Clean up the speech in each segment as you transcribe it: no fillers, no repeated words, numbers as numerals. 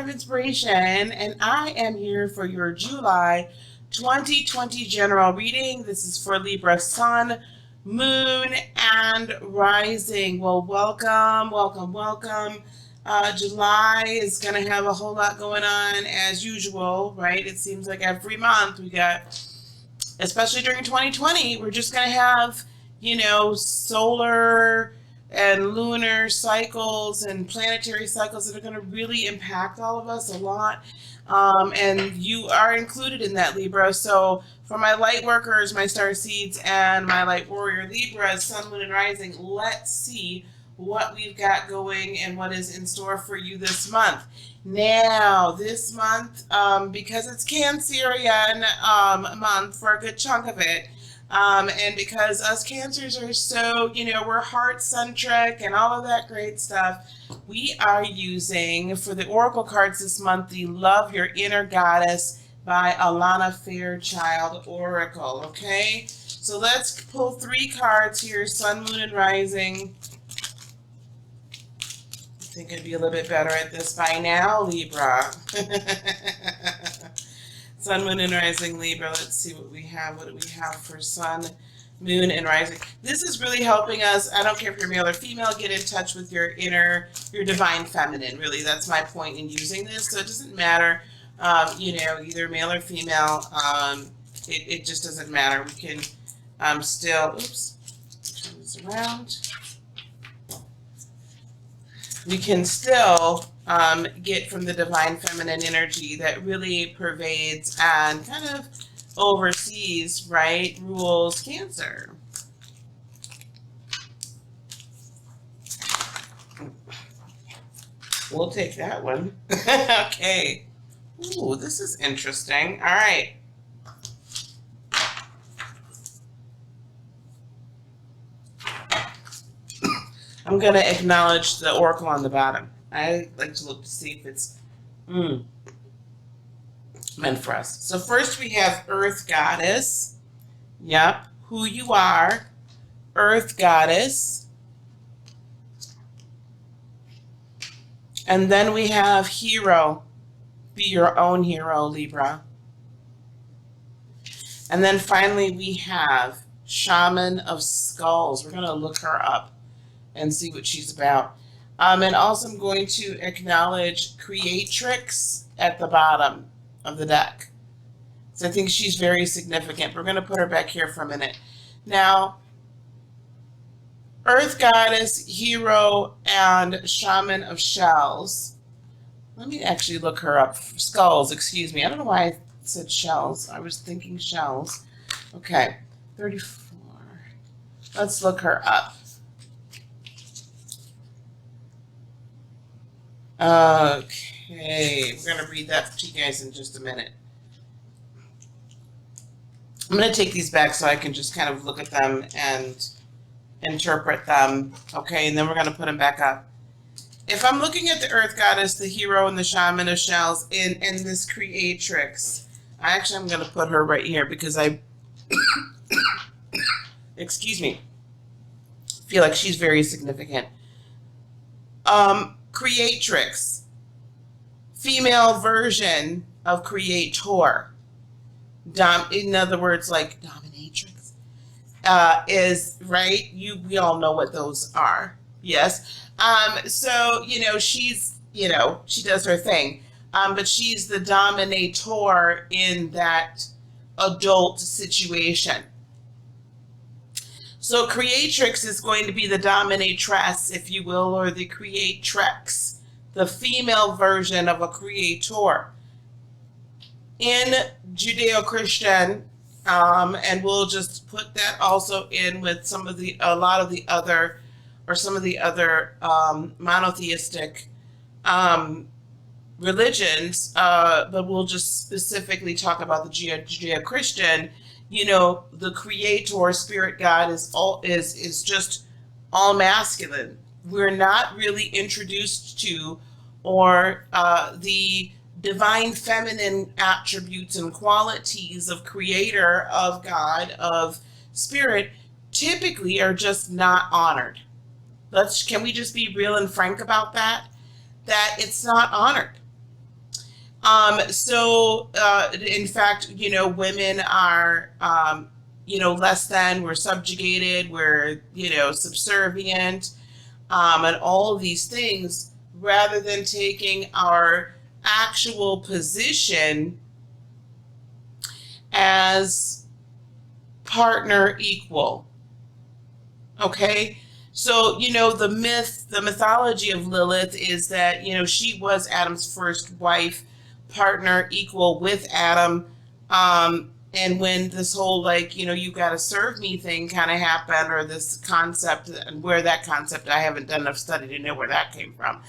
of inspiration, and I am here for your July 2020 general reading. This is for Libra Sun, Moon, and Rising. Well, welcome, welcome, welcome. July is going to have a whole lot going on as usual, right? It seems like every month we got, especially during 2020, we're just going to have, solar and lunar cycles and planetary cycles that are going to really impact all of us a lot. And you are included in that, Libra. So for my light workers, my star seeds, and my light warrior Libras, Sun, Moon, and Rising, let's see what we've got going and what is in store for you this month. Now, this month, because it's Cancerian month for a good chunk of it, and because us Cancers are so, we're heart-centric and all of that great stuff, we are using, for the Oracle cards this month, the Love Your Inner Goddess by Alana Fairchild Oracle, okay? So let's pull 3 cards here, Sun, Moon, and Rising. I think I'd be a little bit better at this by now, Libra. Sun, Moon, and Rising, Libra. Let's see what we have. What do we have for Sun, Moon, and Rising? This is really helping us. I don't care if you're male or female. Get in touch with your divine feminine. Really, that's my point in using this. So it doesn't matter, either male or female. It just doesn't matter. We can still, oops, turn this around. We can still get from the divine feminine energy that really pervades and kind of oversees, right, rules Cancer. We'll take that one. Okay. Ooh, this is interesting. All right. I'm going to acknowledge the oracle on the bottom. I like to look to see if it's meant for us. So first we have Earth Goddess. Yep. Who you are. Earth Goddess. And then we have Hero. Be your own hero, Libra. And then finally we have Shaman of Skulls. We're going to look her up and see what she's about. And also I'm going to acknowledge Creatrix at the bottom of the deck. So I think she's very significant. We're going to put her back here for a minute. Now, Earth Goddess, Hero, and Shaman of Shells. Let me actually look her up. Skulls, excuse me. I don't know why I said shells. I was thinking shells. Okay, 34. Let's look her up. Okay, we're going to read that to you guys in just a minute. I'm going to take these back so I can just kind of look at them and interpret them. Okay, and then we're going to put them back up. If I'm looking at the Earth Goddess, the Hero, and the Shaman of Shells in this Creatrix, I'm going to put her right here because I, excuse me, feel like she's very significant. Creatrix, female version of Creator, in other words, like dominatrix, is, right? We all know what those are, yes? So, she's, she does her thing, but she's the dominator in that adult situation. So Creatrix is going to be the dominatress, if you will, or the creatrix, the female version of a creator. In Judeo-Christian, and we'll just put that also in with some of the other monotheistic religions, but we'll just specifically talk about the Judeo-Christian. The creator, spirit God, is just all masculine. We're not really introduced to or the divine feminine attributes and qualities of creator, of God, of spirit, typically are just not honored. Can we just be real and frank about that? That it's not honored. In fact, women are, less than, we're subjugated, we're, subservient, and all of these things, rather than taking our actual position as partner equal. Okay? So, the mythology of Lilith is that, she was Adam's first wife, partner equal with Adam. And when this whole, you got to serve me thing kind of happened, or this concept, and where that concept, I haven't done enough study to know where that came from.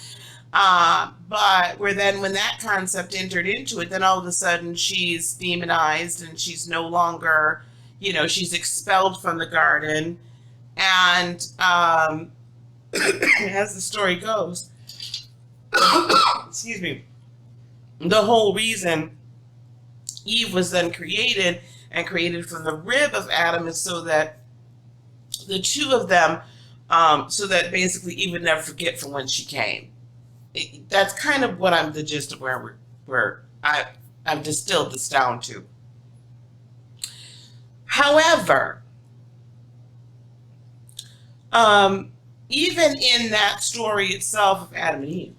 But when that concept entered into it, then all of a sudden she's demonized and she's no longer, she's expelled from the garden. And as the story goes, excuse me, the whole reason Eve was then created and created from the rib of Adam is so that the two of them, so that basically Eve would never forget from when she came. That's kind of what the gist of where I've distilled this down to. However, even in that story itself of Adam and Eve,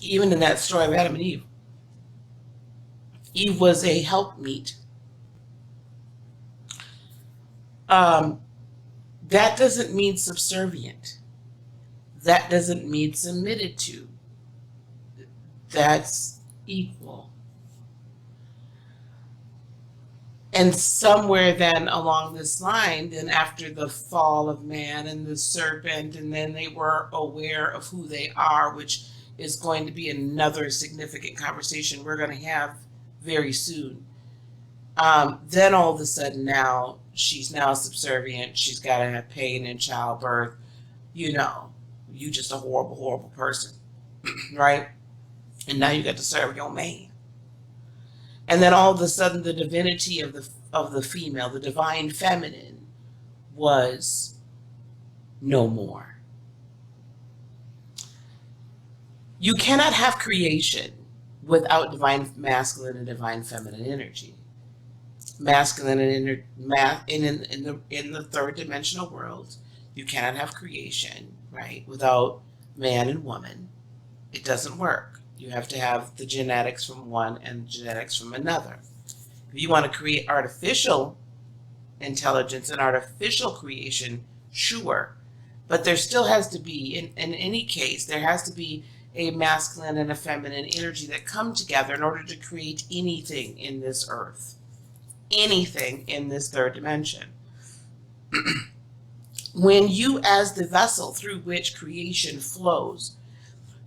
even in that story of Adam and Eve, Eve was a helpmeet. That doesn't mean subservient. That doesn't mean submitted to. That's equal. And somewhere then along this line, then after the fall of man and the serpent, and then they were aware of who they are, which is going to be another significant conversation we're going to have very soon. Then all of a sudden now, she's now subservient. She's got to have pain in childbirth. You just a horrible, horrible person, right? And now you got to serve your man. And then all of a sudden, the divinity of the female, the divine feminine, was no more. You cannot have creation without divine masculine and divine feminine energy. Masculine and in the third dimensional world, you cannot have creation, right, without man and woman. It doesn't work. You have to have the genetics from one and genetics from another. If you want to create artificial intelligence and artificial creation, sure. But there still has to be, in any case, there has to be a masculine and a feminine energy that come together in order to create anything in this earth. Anything in this third dimension. When you, as the vessel through which creation flows,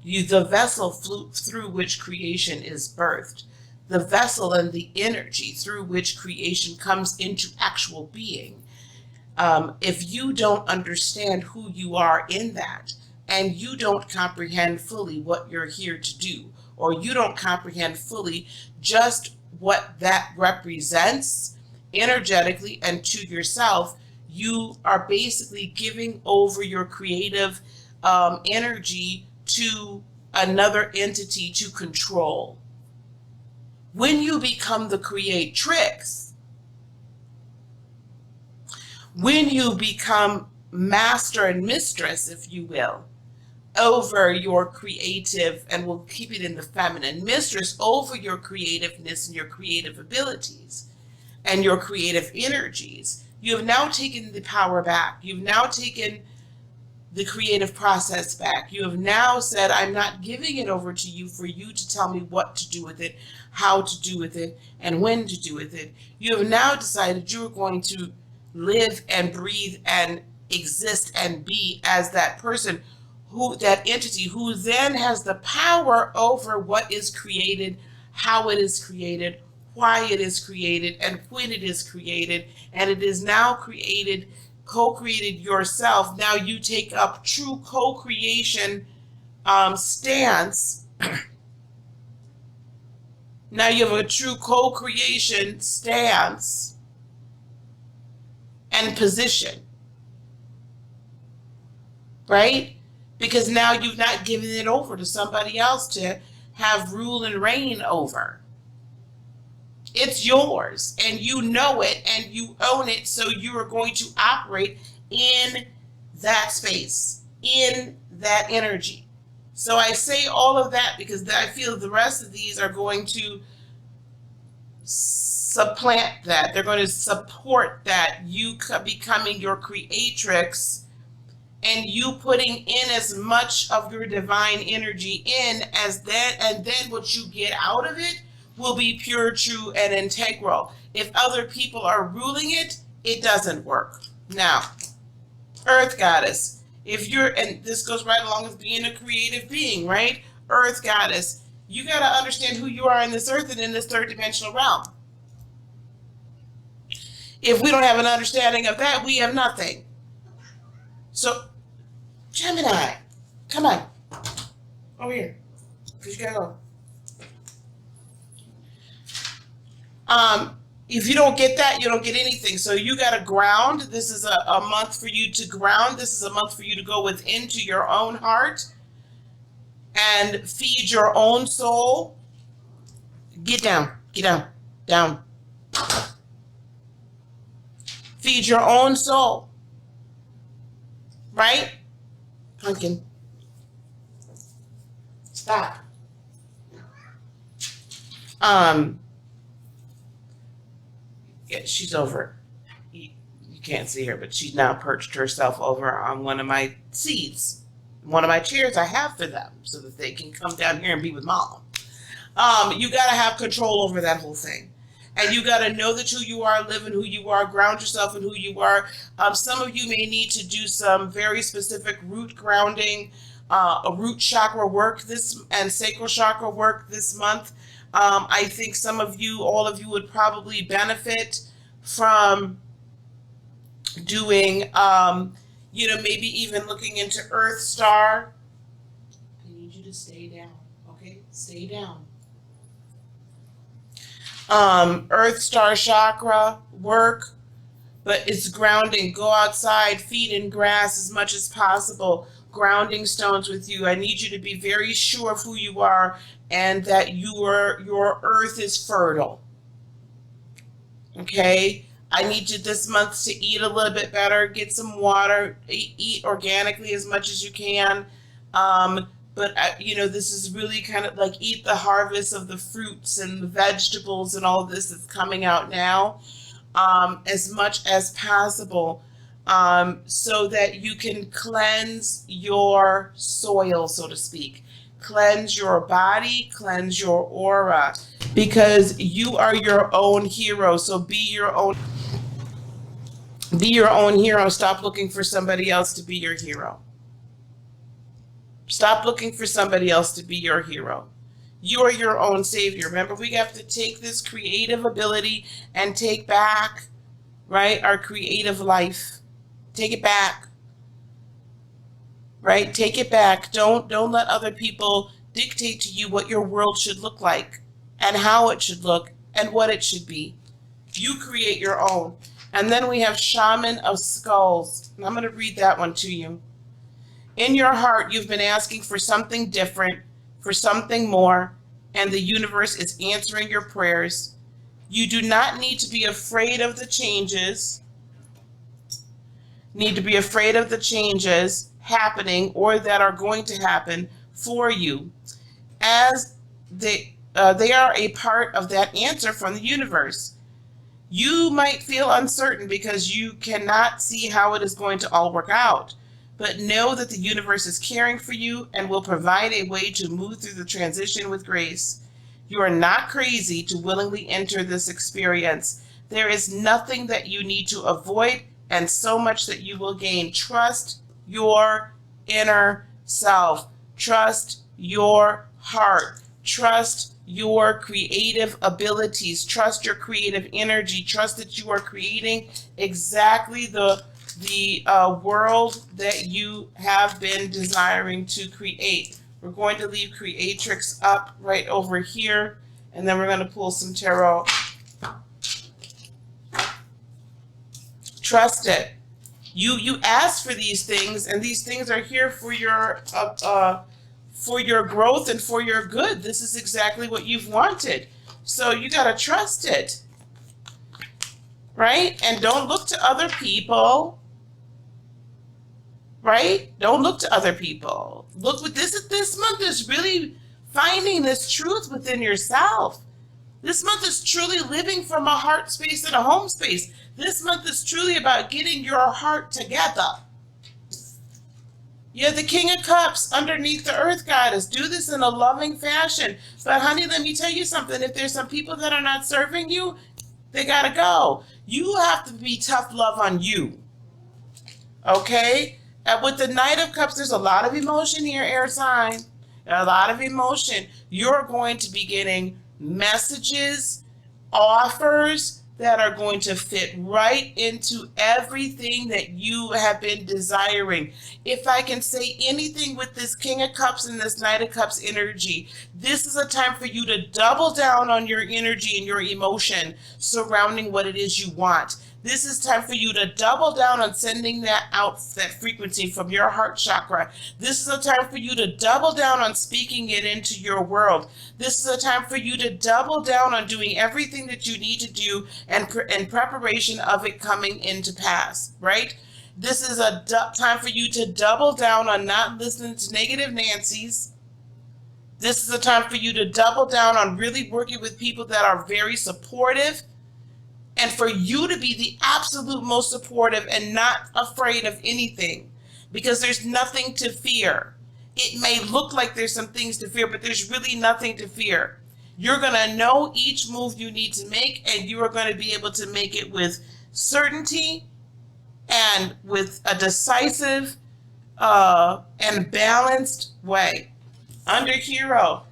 the vessel through which creation is birthed, the vessel and the energy through which creation comes into actual being. If you don't understand who you are in that, and you don't comprehend fully what you're here to do, or you don't comprehend fully just what that represents energetically and to yourself, you are basically giving over your creative energy to another entity to control. When you become the creatrix, when you become master and mistress, if you will, over your creative, and we'll keep it in the feminine, mistress over your creativeness and your creative abilities and your creative energies, you have now taken the power back. You've now taken the creative process back. You have now said, I'm not giving it over to you for you to tell me what to do with it, how to do with it, and when to do with it. You have now decided you are going to live and breathe and exist and be as that person, that entity who then has the power over what is created, how it is created, why it is created, and when it is created. And it is now created, co-created yourself. Now you take up true co-creation stance. Now you have a true co-creation stance and position, right? because now you've not given it over to somebody else to have rule and reign over. It's yours, and you know it, and you own it, so you are going to operate in that space, in that energy. So I say all of that because I feel the rest of these are going to supplant that. They're going to support that, you becoming your creatrix and you putting in as much of your divine energy in as that, and then what you get out of it will be pure, true, and integral. If other people are ruling it, it doesn't work. Now, Earth Goddess, if you're, and this goes right along with being a creative being, right? Earth Goddess, you got to understand who you are in this earth and in this third dimensional realm. If we don't have an understanding of that, we have nothing. So, Gemini, come on, over here, because you gotta go. If you don't get that, you don't get anything. So you gotta ground. This is a month for you to ground. This is a month for you to go within to your own heart and feed your own soul. Get down, down. Feed your own soul. Right? Pumpkin. Stop. Yeah, she's over. You can't see her, but she's now perched herself over on one of my seats, one of my chairs I have for them, so that they can come down here and be with mom. You got to have control over that whole thing. And you got to know that who you are, live in who you are, ground yourself in who you are. Some of you may need to do some very specific root grounding, a root chakra work and sacral chakra work this month. I think some of you, all of you would probably benefit from doing, maybe even looking into Earth Star. I need you to stay down, okay? Stay down. Earth Star chakra work, but it's grounding. Go outside, feed in grass as much as possible. Grounding stones with you. I need you to be very sure of who you are and that your earth is fertile. Okay? I need you this month to eat a little bit better, get some water, eat organically as much as you can. But this is really kind of like eat the harvest of the fruits and the vegetables and all this that's coming out now, as much as possible. So that you can cleanse your soil, so to speak. Cleanse your body, cleanse your aura, because you are your own hero. So be your own hero. Stop looking for somebody else to be your hero. Stop looking for somebody else to be your hero. You are your own savior. Remember, we have to take this creative ability and take back, right, our creative life. Take it back, right? Take it back. Don't let other people dictate to you what your world should look like and how it should look and what it should be. You create your own. And then we have Shaman of Skulls. And I'm going to read that one to you. In your heart, you've been asking for something different, for something more, and the universe is answering your prayers. You do not need to be afraid of the changes. Happening or that are going to happen for you, as they are a part of that answer from the universe. You might feel uncertain because you cannot see how it is going to all work out, but know that the universe is caring for you and will provide a way to move through the transition with grace. You are not crazy to willingly enter this experience. There is nothing that you need to avoid and so much that you will gain. Trust your inner self. Trust your heart. Trust your creative abilities. Trust your creative energy. Trust that you are creating exactly the world that you have been desiring to create. We're going to leave Creatrix up right over here, and then we're going to pull some tarot. Trust it. You asked for these things, and these things are here for your growth and for your good. This is exactly what you've wanted. So you got to trust it, right? And don't look to other people, right? Don't look to other people. Look what this month is really finding this truth within yourself. This month is truly living from a heart space and a home space. This month is truly about getting your heart together. You have the King of Cups underneath the Earth Goddess. Do this in a loving fashion. But honey, let me tell you something. If there's some people that are not serving you, they gotta go. You have to be tough love on you. Okay? And with the Knight of Cups, there's a lot of emotion here, air sign. A lot of emotion. You're going to be getting messages, offers that are going to fit right into everything that you have been desiring. If I can say anything with this King of Cups and this Knight of Cups energy, this is a time for you to double down on your energy and your emotion surrounding what it is you want. This is time for you to double down on sending that out, that frequency from your heart chakra. This is a time for you to double down on speaking it into your world. This is a time for you to double down on doing everything that you need to do and in preparation of it coming into pass, right? This is a time for you to double down on not listening to negative Nancy's. This is a time for you to double down on really working with people that are very supportive, and for you to be the absolute most supportive and not afraid of anything, because there's nothing to fear. It may look like there's some things to fear, but there's really nothing to fear. You're going to know each move you need to make, and you are going to be able to make it with certainty and with a decisive and balanced way. Under Hero,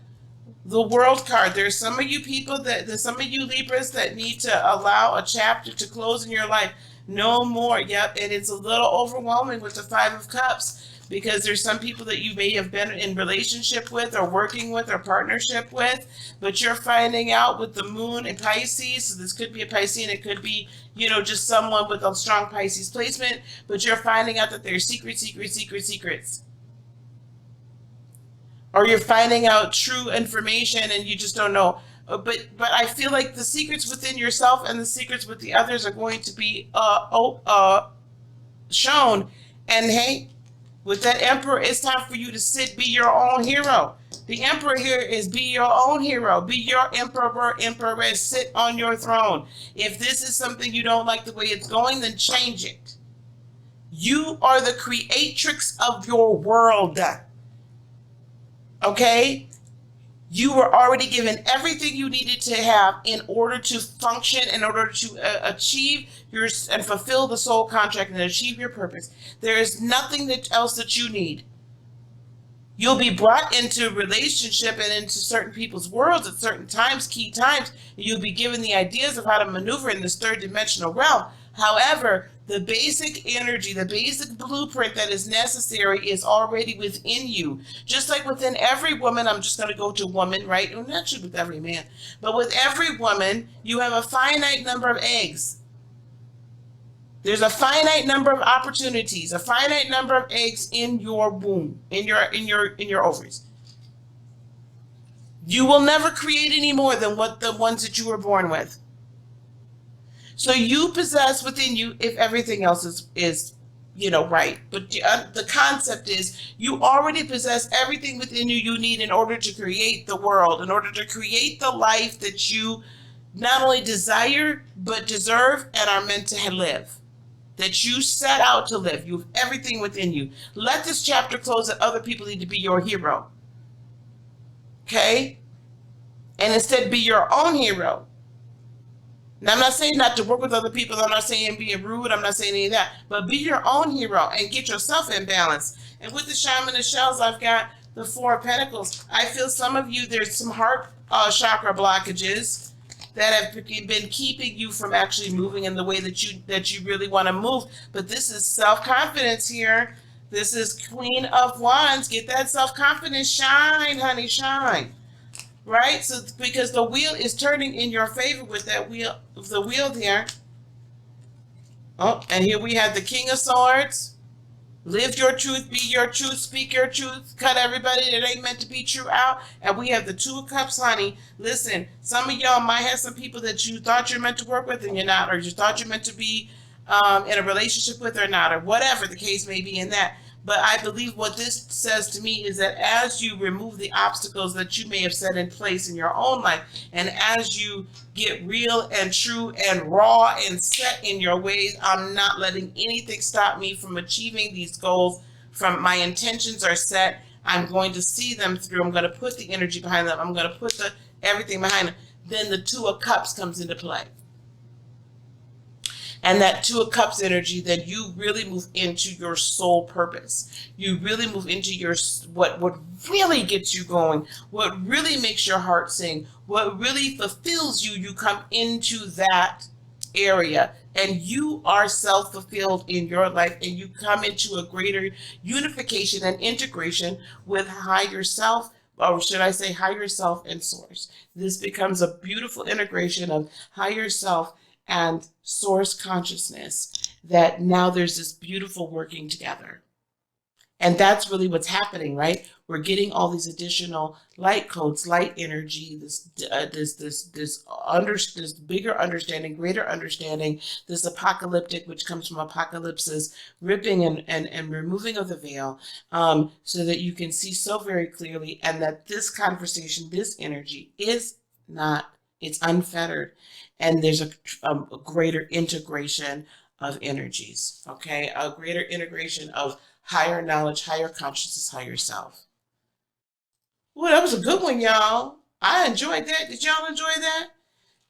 the World card. There's some of you people there's some of you Libras that need to allow a chapter to close in your life. No more. Yep. And it's a little overwhelming with the Five of Cups, because there's some people that you may have been in relationship with or working with or partnership with, but you're finding out with the Moon in Pisces. So this could be a Piscean, it could be, just someone with a strong Pisces placement, but you're finding out that there's secrets. Or you're finding out true information and you just don't know. But I feel like the secrets within yourself and the secrets with the others are going to be shown. And hey, with that Emperor, it's time for you to be your own hero. The Emperor here is be your own hero. Be your empress. Sit on your throne. If this is something you don't like the way it's going, then change it. You are the creatrix of your world. Okay? You were already given everything you needed to have in order to function, in order to achieve and fulfill the soul contract and achieve your purpose. There is nothing else that you need. You'll be brought into relationship and into certain people's worlds at certain times, key times. You'll be given the ideas of how to maneuver in this third dimensional realm. However, the basic energy, the basic blueprint that is necessary is already within you. Just like within every woman, I'm just going to go to woman, right? Well, not true with every man, but with every woman, you have a finite number of eggs. There's a finite number of opportunities, a finite number of eggs in your womb, in your ovaries. You will never create any more than what the ones that you were born with. So you possess within you, if everything else is right. But the concept is you already possess everything within you need in order to create the world, in order to create the life that you not only desire, but deserve and are meant to live. That you set out to live. You have everything within you. Let this chapter close that other people need to be your hero. Okay? And instead be your own hero. Now, I'm not saying not to work with other people. I'm not saying being rude. I'm not saying any of that. But be your own hero and get yourself in balance. And with the Shaman of Shells, I've got the Four of Pentacles. I feel some of you, there's some heart chakra blockages that have been keeping you from actually moving in the way that you really want to move. But this is self-confidence here. This is Queen of Wands. Get that self-confidence. Shine, honey, shine. Right? So because the wheel is turning in your favor with that wheel, the wheel there. Oh, and here we have the King of Swords. Live your truth, be your truth, speak your truth, cut everybody that ain't meant to be true out. And we have the Two of Cups, honey. Listen, some of y'all might have some people that you thought you're meant to work with and you're not, or you thought you're meant to be in a relationship with or not, or whatever the case may be in that. But I believe what this says to me is that as you remove the obstacles that you may have set in place in your own life, and as you get real and true and raw and set in your ways, I'm not letting anything stop me from achieving these goals. From my intentions are set. I'm going to see them through. I'm going to put the energy behind them. I'm going to put the everything behind them. Then the Two of Cups comes into play. And that Two of Cups energy, then you really move into your soul purpose. You really move into your what really gets you going, what really makes your heart sing, what really fulfills you. You come into that area and you are self-fulfilled in your life, and you come into a greater unification and integration with higher self, or should I say higher self and source. This becomes a beautiful integration of higher self and source consciousness, that now there's this beautiful working together. And that's really what's happening, right? We're getting all these additional light codes, light energy, this bigger understanding, greater understanding, this apocalyptic, which comes from apocalypses, ripping and removing of the veil, so that you can see so very clearly, and that this conversation, this energy is not, it's unfettered. And there's a greater integration of energies, okay? A greater integration of higher knowledge, higher consciousness, higher self. Well, that was a good one, y'all. I enjoyed that. Did y'all enjoy that?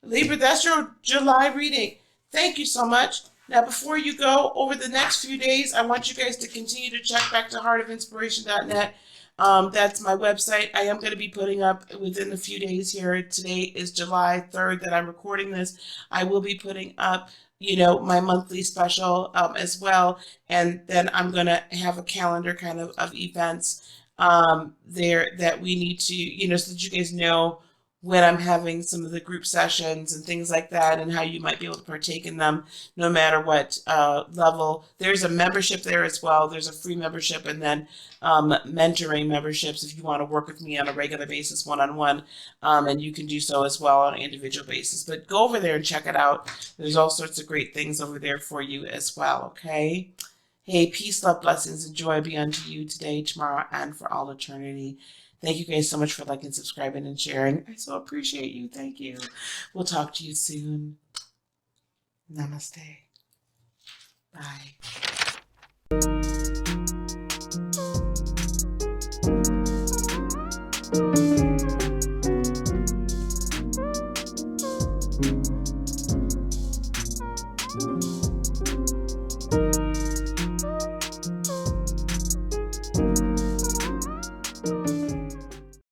Libra, that's your July reading. Thank you so much. Now, before you go, over the next few days, I want you guys to continue to check back to heartofinspiration.net. That's my website. I am going to be putting up within a few days here. Today is July 3rd that I'm recording this. I will be putting up, my monthly special as well. And then I'm going to have a calendar kind of events there that we need to, so that you guys know when I'm having some of the group sessions and things like that, and how you might be able to partake in them no matter what level. There's a membership there as well. There's a free membership, and then mentoring memberships if you want to work with me on a regular basis, one-on-one, and you can do so as well on an individual basis. But go over there and check it out. There's all sorts of great things over there for you as well, okay? Hey, peace, love, blessings, and joy be unto you today, tomorrow, and for all eternity. Thank you guys so much for liking, subscribing, and sharing. I so appreciate you. Thank you. We'll talk to you soon. Namaste. Bye.